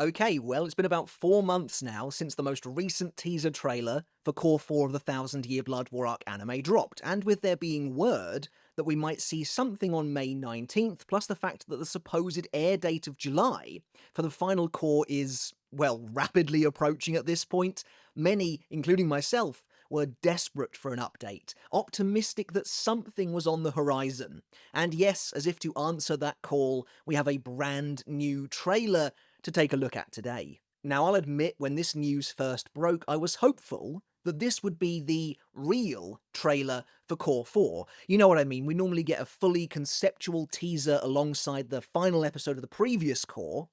Okay, well, it's been about 4 months now since the most recent teaser trailer for Core 4 of the Thousand Year Blood War Arc anime dropped, and with there being word that we might see something on May 19th, plus the fact that the supposed air date of July for the final core is, well, rapidly approaching at this point, many, including myself, were desperate for an update, optimistic that something was on the horizon. And yes, as if to answer that call, we have a brand new trailer to take a look at today. Now, I'll admit, when this news first broke, I was hopeful that this would be the real trailer for Core 4. You know what I mean, we normally get a fully conceptual teaser alongside the final episode of the previous Core,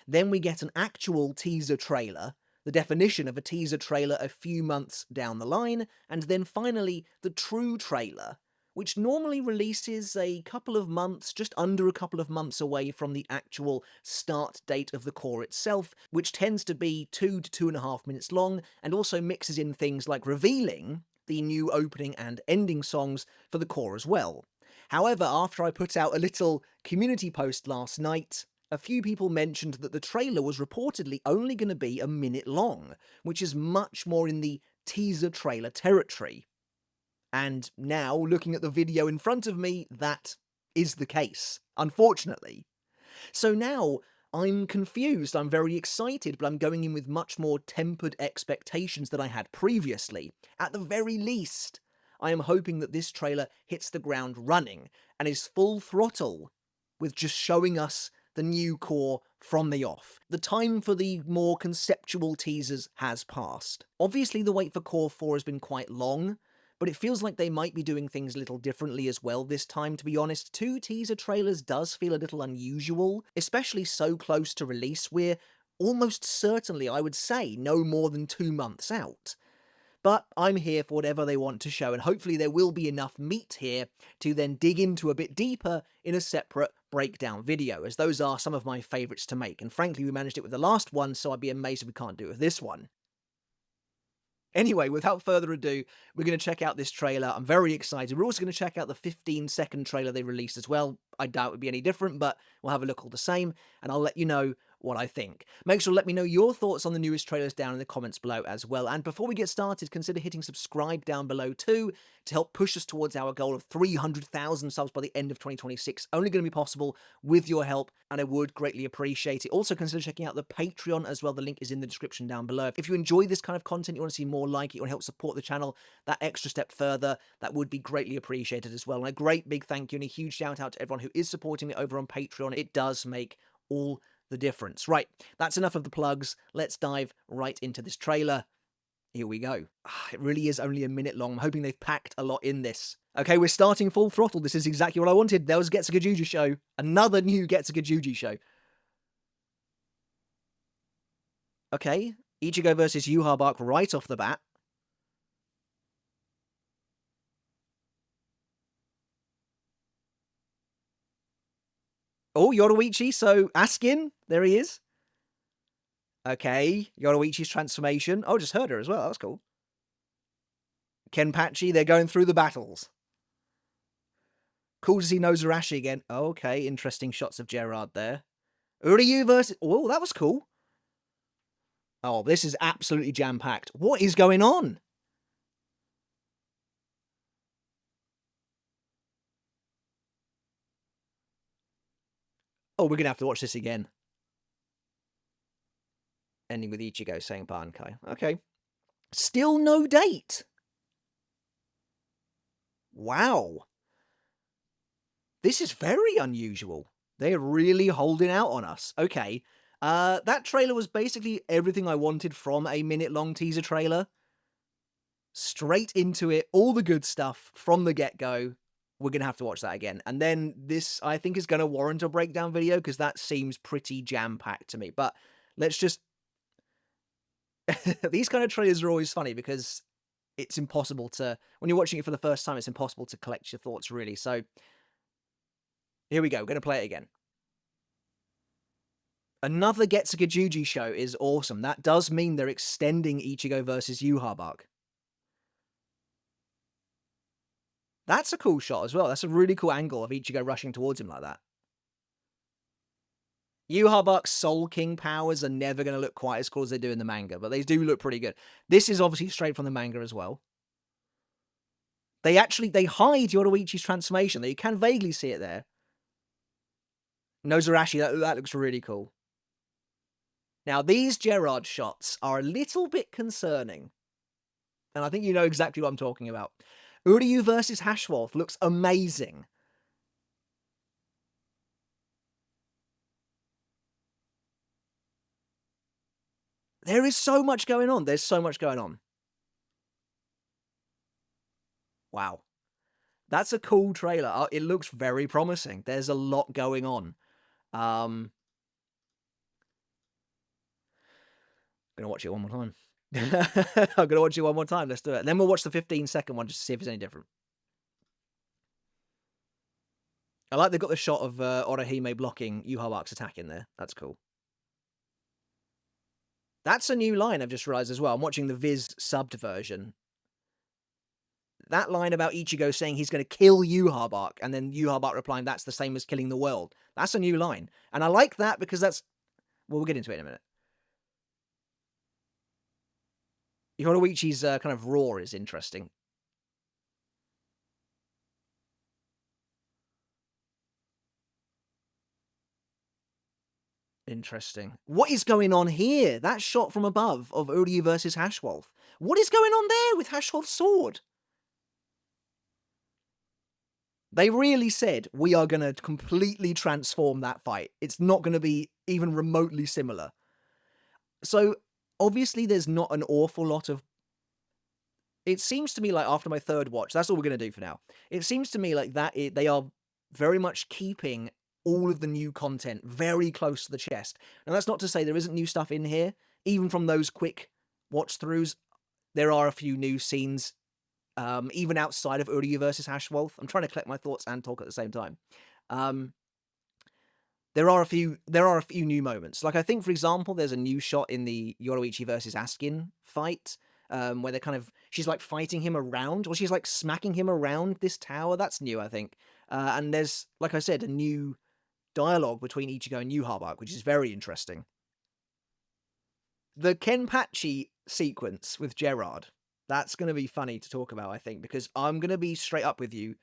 then we get an actual teaser trailer, the definition of a teaser trailer a few months down the line, and then finally the true trailer, which normally releases a couple of months, just under a couple of months away from the actual start date of the core itself, which tends to be 2 to 2.5 minutes long, and also mixes in things like revealing the new opening and ending songs for the core as well. However, after I put out a little community post last night, a few people mentioned that the trailer was reportedly only going to be a minute long, which is much more in the teaser trailer territory. And now, looking at the video in front of me, that is the case, unfortunately. So now, I'm confused, I'm very excited, but I'm going in with much more tempered expectations than I had previously. At the very least, I am hoping that this trailer hits the ground running and is full throttle with just showing us the new core from the off. The time for the more conceptual teasers has passed. Obviously, the wait for Core 4 has been quite long, but it feels like they might be doing things a little differently as well this time, to be honest. 2 teaser trailers does feel a little unusual, especially so close to release. We're almost certainly, I would say, no more than 2 months out. But I'm here for whatever they want to show, and hopefully there will be enough meat here to then dig into a bit deeper in a separate breakdown video, as those are some of my favourites to make, and frankly we managed it with the last one, so I'd be amazed if we can't do it with this one. Anyway, without further ado, we're going to check out this trailer. I'm very excited. We're also going to check out the 15-second trailer they released as well. I doubt it would be any different, but we'll have a look all the same, and I'll let you know what I think. Make sure to let me know your thoughts on the newest trailers down in the comments below as well. And before we get started, consider hitting subscribe down below too to help push us towards our goal of 300,000 subs by the end of 2026. Only going to be possible with your help, and I would greatly appreciate it. Also, consider checking out the Patreon as well. The link is in the description down below. If you enjoy this kind of content, you want to see more like it, you want to help support the channel that extra step further, that would be greatly appreciated as well. And a great big thank you and a huge shout out to everyone who is supporting me over on Patreon. It does make all the difference. Right, that's enough of the plugs. Let's dive right into this trailer. Here we go. It really is only a minute long. I'm hoping they've packed a lot in this. Okay, we're starting full throttle. This is exactly what I wanted. There was Getsuga Juju show. Another new Getsuga Juju show. Okay, Ichigo versus YHWACH right off the bat. Oh, Yoruichi, so Askin, there he is. Okay, Yoruichi's transformation. Oh, just heard her as well, that's cool. Kenpachi, they're going through the battles. Cool to see Nozarashi again. Okay, interesting shots of Gerard there. Uryu versus... Oh, that was cool. Oh, this is absolutely jam-packed. What is going on? Oh, we're going to have to watch this again. Ending with Ichigo saying bankai. Okay. Still no date. Wow. This is very unusual. They're really holding out on us. Okay. That trailer was basically everything I wanted from a minute-long teaser trailer. Straight into it, all the good stuff from the get-go. We're going to have to watch that again. And then this, I think, is going to warrant a breakdown video because that seems pretty jam-packed to me. But let's just... These kind of trailers are always funny because it's impossible to... When you're watching it for the first time, it's impossible to collect your thoughts, really. So here we go. We're going to play it again. Another Getsuga Juji show is awesome. That does mean they're extending Ichigo versus YHWACH. That's a cool shot as well. That's a really cool angle of Ichigo rushing towards him like that. YHWACH's Soul King powers are never going to look quite as cool as they do in the manga, but they do look pretty good. This is obviously straight from the manga as well. They hide Yoruichi's transformation, though you can vaguely see it there. Nozarashi, that looks really cool. Now, these Gerard shots are a little bit concerning. And I think you know exactly what I'm talking about. Uryu versus Hashwolf looks amazing. There is so much going on. There's so much going on. Wow. That's a cool trailer. It looks very promising. There's a lot going on. I'm gonna watch it one more time. I'm gonna watch it one more time. Let's do it. And then we'll watch the 15-second one just to see if it's any different. I like they've got the shot of Orihime blocking YHWACH's attack in there. That's cool. That's a new line I've just realized as well. I'm watching the Viz subbed version. That line about Ichigo saying he's going to kill YHWACH, and then YHWACH replying that's the same as killing the world. That's a new line. And I like that because that's... Well, we'll get into it in a minute. Yoruichi's kind of roar is interesting. Interesting. What is going on here? That shot from above of Uryu versus Hashwolf. What is going on there with Hashwolf's sword? They really said, we are going to completely transform that fight. It's not going to be even remotely similar. So, obviously, there's not an awful lot of... It seems to me like after my third watch, that's all we're going to do for now. It seems to me like they are very much keeping all of the new content very close to the chest. Now, that's not to say there isn't new stuff in here. Even from those quick watch-throughs, there are a few new scenes, even outside of Uryu versus Hashwolf. I'm trying to collect my thoughts and talk at the same time. There are a few new moments. Like, I think, for example, there's a new shot in the Yoruichi versus Askin fight, where they're kind of... She's, like, fighting him around, or she's, like, smacking him around this tower. That's new, I think. And there's, like I said, a new dialogue between Ichigo and YHWACH, which is very interesting. The Kenpachi sequence with Gerard, that's going to be funny to talk about, I think, because I'm going to be straight up with you.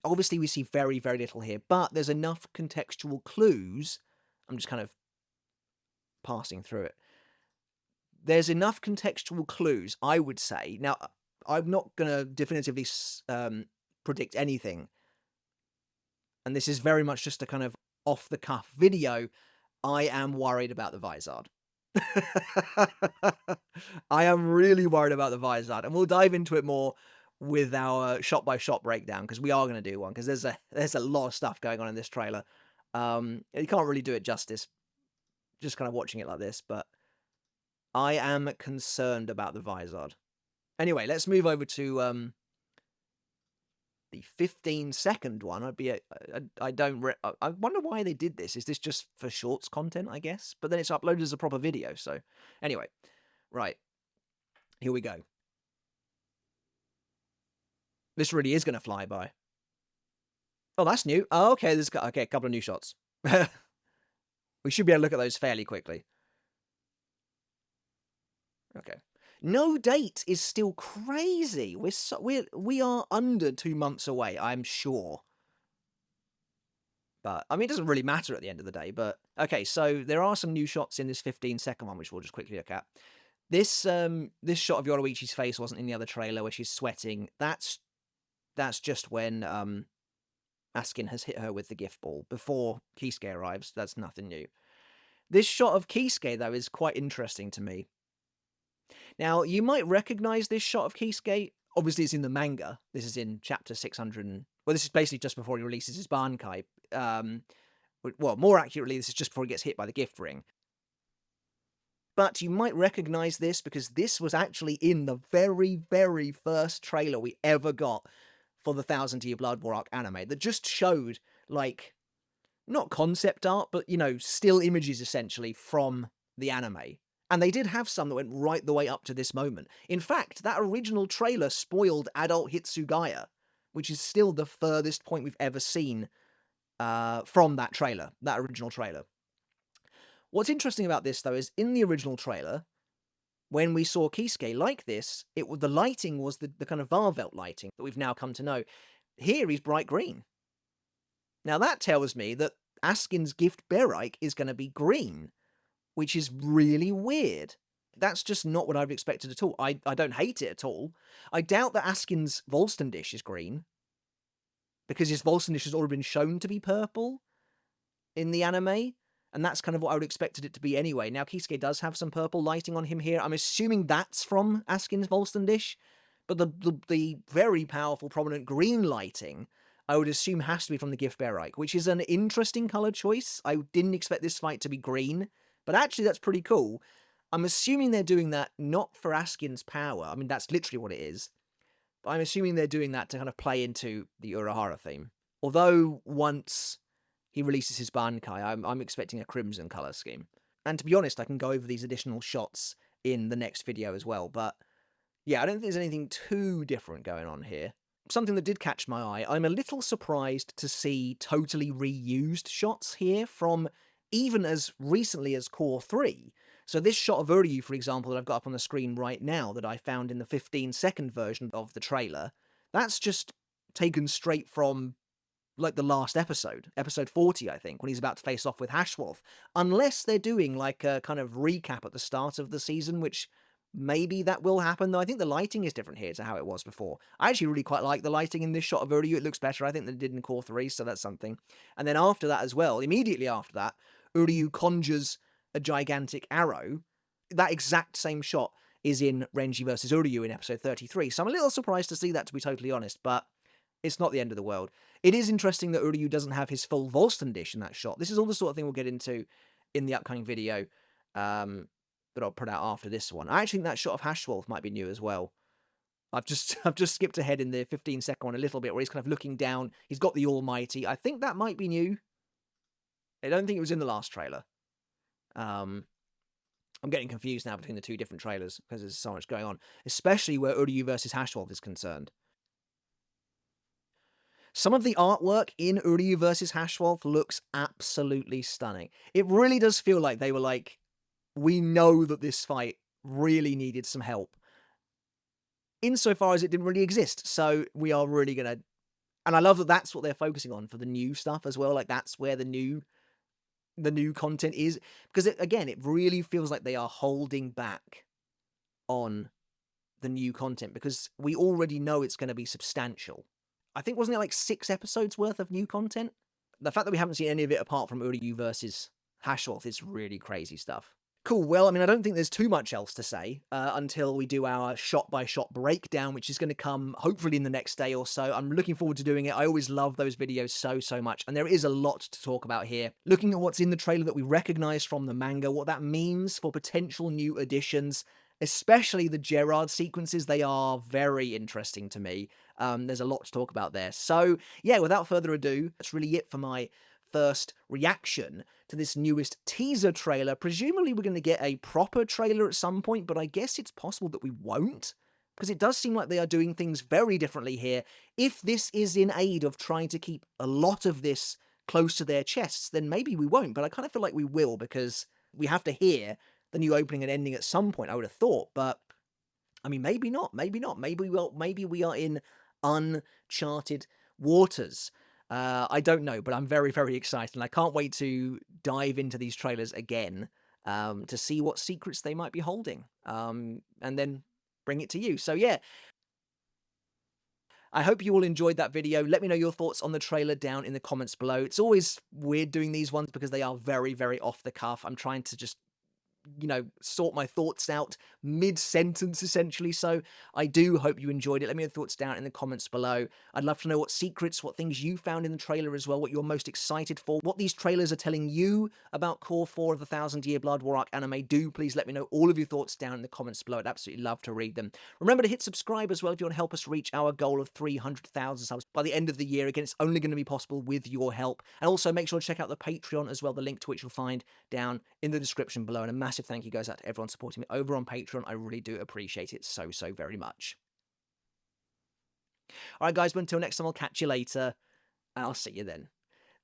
Obviously, we see very, very little here, but there's enough contextual clues. I'm just kind of passing through it. There's enough contextual clues, I would say. Now, I'm not going to definitively predict anything. And this is very much just a kind of off-the-cuff video. I am worried about the Vizard. I am really worried about the Vizard. And we'll dive into it more with our shot-by-shot breakdown, because we are going to do one, because there's a lot of stuff going on in this trailer. You can't really do it justice just kind of watching it like this, but I am concerned about the Vizard. Anyway, let's move over to the 15-second one. I wonder why they did this. Is this just for shorts content, I guess? But then it's uploaded as a proper video, so... Anyway, right. Here we go. This really is going to fly by. Oh, that's new. Oh, okay, there's a couple of new shots. We should be able to look at those fairly quickly. Okay. No date is still crazy. We are under 2 months away, I'm sure. But, I mean, it doesn't really matter at the end of the day, but... Okay, so there are some new shots in this 15-second one, which we'll just quickly look at. This shot of Yoruichi's face wasn't in the other trailer, where she's sweating. That's just when Askin has hit her with the gift ball before Kisuke arrives. That's nothing new. This shot of Kisuke, though, is quite interesting to me. Now, you might recognize this shot of Kisuke. Obviously, it's in the manga. This is in chapter 600. Well, this is basically just before he releases his bankai. Well, more accurately, this is just before he gets hit by the gift ring. But you might recognize this because this was actually in the very, very first trailer we ever got for the 1000 Year Blood War arc anime that just showed, like, not concept art, but, you know, still images essentially from the anime. And they did have some that went right the way up to this moment. In fact, that original trailer spoiled adult Hitsugaya, which is still the furthest point we've ever seen from that trailer, that original trailer. What's interesting about this, though, is in the original trailer, when we saw Kisuke like this, the lighting was the kind of Varvelt lighting that we've now come to know. Here, he's bright green. Now, that tells me that Askin's gift Berike is going to be green, which is really weird. That's just not what I've expected at all. I don't hate it at all. I doubt that Askin's Volstendish is green, because his Volstendish has already been shown to be purple in the anime, and that's kind of what I would expected it to be anyway. Now, Kisuke does have some purple lighting on him here. I'm assuming that's from Askin's Volstendish, but the very powerful, prominent green lighting, I would assume has to be from the Gift Berike, which is an interesting color choice. I didn't expect this fight to be green, but actually that's pretty cool. I'm assuming they're doing that not for Askin's power. I mean, that's literally what it is. But I'm assuming they're doing that to kind of play into the Urahara theme. Although once he releases his bankai, I'm expecting a crimson color scheme. And to be honest, I can go over these additional shots in the next video as well. But yeah, I don't think there's anything too different going on here. Something that did catch my eye, I'm a little surprised to see totally reused shots here from even as recently as Core 3. So this shot of Uryu, for example, that I've got up on the screen right now that I found in the 15-second version of the trailer, that's just taken straight from, like, the last episode 40, I think, when he's about to face off with YHWACH. Unless they're doing, like, a kind of recap at the start of the season, which maybe that will happen, though I think the lighting is different here to how it was before. I actually really quite like the lighting in this shot of Uryu. It looks better, I think, than it did in Core 3, so that's something. And then after that as well, immediately after that, Uryu conjures a gigantic arrow. That exact same shot is in Renji vs. Uryu in episode 33, so I'm a little surprised to see that, to be totally honest, but it's not the end of the world. It is interesting that Uryu doesn't have his full Volstendish in that shot. This is all the sort of thing we'll get into in the upcoming video that I'll put out after this one. I actually think that shot of YHWACH might be new as well. I've just skipped ahead in the 15-second one a little bit, where he's kind of looking down. He's got the Almighty. I think that might be new. I don't think it was in the last trailer. I'm getting confused now between the two different trailers because there's so much going on, especially where Uryu vs. YHWACH is concerned. Some of the artwork in Uryu vs. YHWACH looks absolutely stunning. It really does feel like they were like, we know that this fight really needed some help, insofar as it didn't really exist, so we are really gonna... And I love that that's what they're focusing on for the new stuff as well. Like, that's where the new content is, because again, it really feels like they are holding back on the new content because we already know it's going to be substantial. I think, wasn't it like 6 episodes worth of new content? The fact that we haven't seen any of it apart from Uryu versus YHWACH is really crazy stuff. Cool, well, I mean, I don't think there's too much else to say until we do our shot-by-shot breakdown, which is going to come hopefully in the next day or so. I'm looking forward to doing it. I always love those videos so much, and there is a lot to talk about here. Looking at what's in the trailer that we recognize from the manga, what that means for potential new additions, especially the Gerard sequences. They are very interesting to me. There's a lot to talk about there. So, yeah, without further ado, that's really it for my first reaction to this newest teaser trailer. Presumably we're going to get a proper trailer at some point, but I guess it's possible that we won't, because it does seem like they are doing things very differently here. If this is in aid of trying to keep a lot of this close to their chests, then maybe we won't, but I kind of feel like we will, because we have to hear the new opening and ending at some point, I would have thought. But I mean, maybe not, maybe we are in uncharted waters. I don't know, but I'm very excited, and I can't wait to dive into these trailers again to see what secrets they might be holding, and then bring it to you. So yeah, I hope you all enjoyed that video. Let me know your thoughts on the trailer down in the comments below. It's always weird doing these ones because they are very off the cuff. I'm trying to just, you know, sort my thoughts out mid-sentence, essentially. So I do hope you enjoyed it. Let me know your thoughts down in the comments below. I'd love to know what secrets, what things you found in the trailer as well, what you're most excited for, what these trailers are telling you about Core 4 of the 1000-Year Blood War Arc anime. Do please let me know all of your thoughts down in the comments below. I'd absolutely love to read them. Remember to hit subscribe as well if you want to help us reach our goal of 300,000 subs by the end of the year. Again, it's only going to be possible with your help. And also make sure to check out the Patreon as well, the link to which you'll find down in the description below. And a massive thank you goes out to everyone supporting me over on Patreon. I really do appreciate it so very much. Alright guys, but until next time, I'll catch you later, and I'll see you then.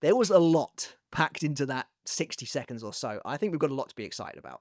There was a lot packed into that 60 seconds or so. I think we've got a lot to be excited about.